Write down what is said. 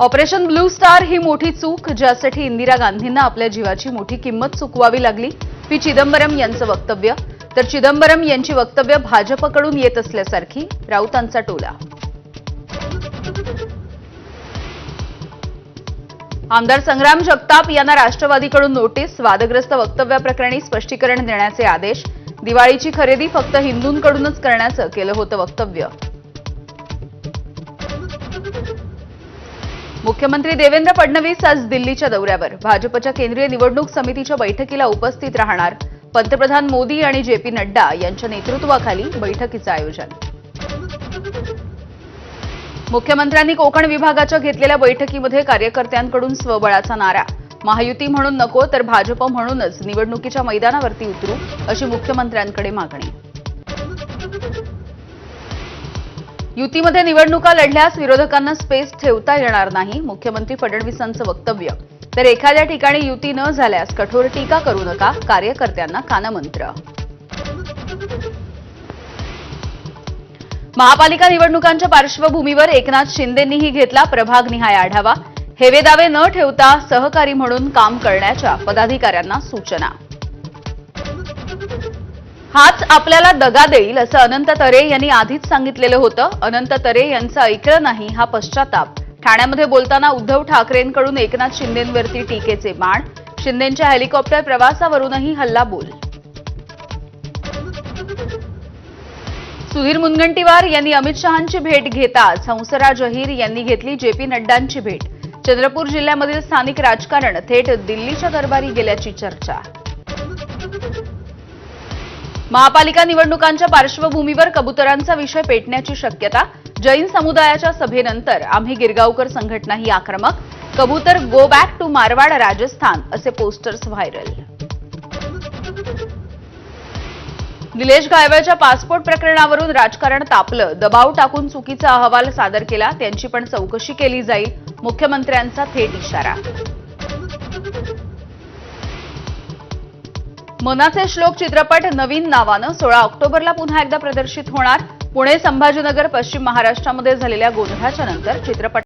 Operation blue star ही मोठी चूक, ज्यासाठी इंदिरा गांधींना आपल्या जीवाची मोठी किंमत चुकवावी लागली. पी चिदंबरम यांचं वक्तव्य. तर चिदंबरम यांची वक्तव्य भाजपकडून येत असल्यासारखी राऊतांचा टोला. आमदार संग्राम जगताप यांना राष्ट्रवादीकडून नोटीस. वादग्रस्त वक्तव्याप्रकरणी स्पष्टीकरण देण्याचे आदेश. दिवाळीची खरेदी फक्त हिंदूंकडूनच करण्याचं केलं होतं वक्तव्य. मुख्यमंत्री देवेंद्र फडणवीस आज दिल्लीच्या दौऱ्यावर. भाजपच्या केंद्रीय निवडणूक समितीच्या बैठकीला उपस्थित राहणार. पंतप्रधान मोदी आणि जेपी नड्डा यांच्या नेतृत्वाखाली बैठकीचं आयोजन. मुख्यमंत्र्यांनी कोकण विभागाच्या घेतलेल्या बैठकीमध्ये कार्यकर्त्यांकडून स्वबळाचा नारा. महायुती म्हणून नको तर भाजप म्हणूनच निवडणुकीच्या मैदानावरती उतरू, अशी मुख्यमंत्र्यांकडे मागणी. युतीमध्ये निवडणुका लढल्यास विरोधकांना स्पेस ठेवता येणार नाही, मुख्यमंत्री फडणवीसांचं वक्तव्य. तर एखाद्या ठिकाणी युती न झाल्यास कठोर टीका करू नका, कार्यकर्त्यांना कानमंत्र. महापालिका निवडणुकांच्या पार्श्वभूमीवर एकनाथ शिंदेंनीही घेतला प्रभागनिहाय आढावा. हेवेदावे न ठेवता सहकारी म्हणून काम करण्याच्या पदाधिकाऱ्यांना सूचना. हाच आपल्याला दगा देईल असं अनंत तरे यांनी आधीच सांगितलेलं होतं. अनंत तरे यांचं ऐकलं नाही हा पश्चाताप. ठाण्यामध्ये बोलताना उद्धव ठाकरेंकडून एकनाथ शिंदेंवरती टीकेचे बाण. शिंदेंच्या हेलिकॉप्टर प्रवासावरूनही हल्लाबोल. सुधीर मुनगंटीवार यांनी अमित शहांची भेट घेताच हंसराज अहिर यांनी घेतली जेपी नड्डांची भेट. चंद्रपूर जिल्ह्यामधील स्थानिक राजकारण थेट दिल्लीच्या दरबारी गेल्याची चर्चा. महापालिका निवडणुकांच्या पार्श्वभूमीवर कबुतरांचा विषय पेटण्याची शक्यता. जैन समुदायाच्या सभेनंतर आम्ही गिरगावकर संघटनाही आक्रमक. Kabutar go back to Marwad Rajasthan असे पोस्टर्स व्हायरल. निलेश घायवळच्या पासपोर्ट प्रकरणावरून राजकारण तापलं. दबाव टाकून चुकीचा अहवाल सादर केला, त्यांची पण चौकशी केली जाईल, मुख्यमंत्र्यांचा थेट इशारा. मनाचे श्लोक चित्रपट नवीन नावानं 16 ऑक्टोबरला पुन्हा एकदा प्रदर्शित होणार. पुणे, संभाजीनगर, पश्चिम महाराष्ट्रामध्ये झालेल्या गोंधळाच्या नंतर चित्रपट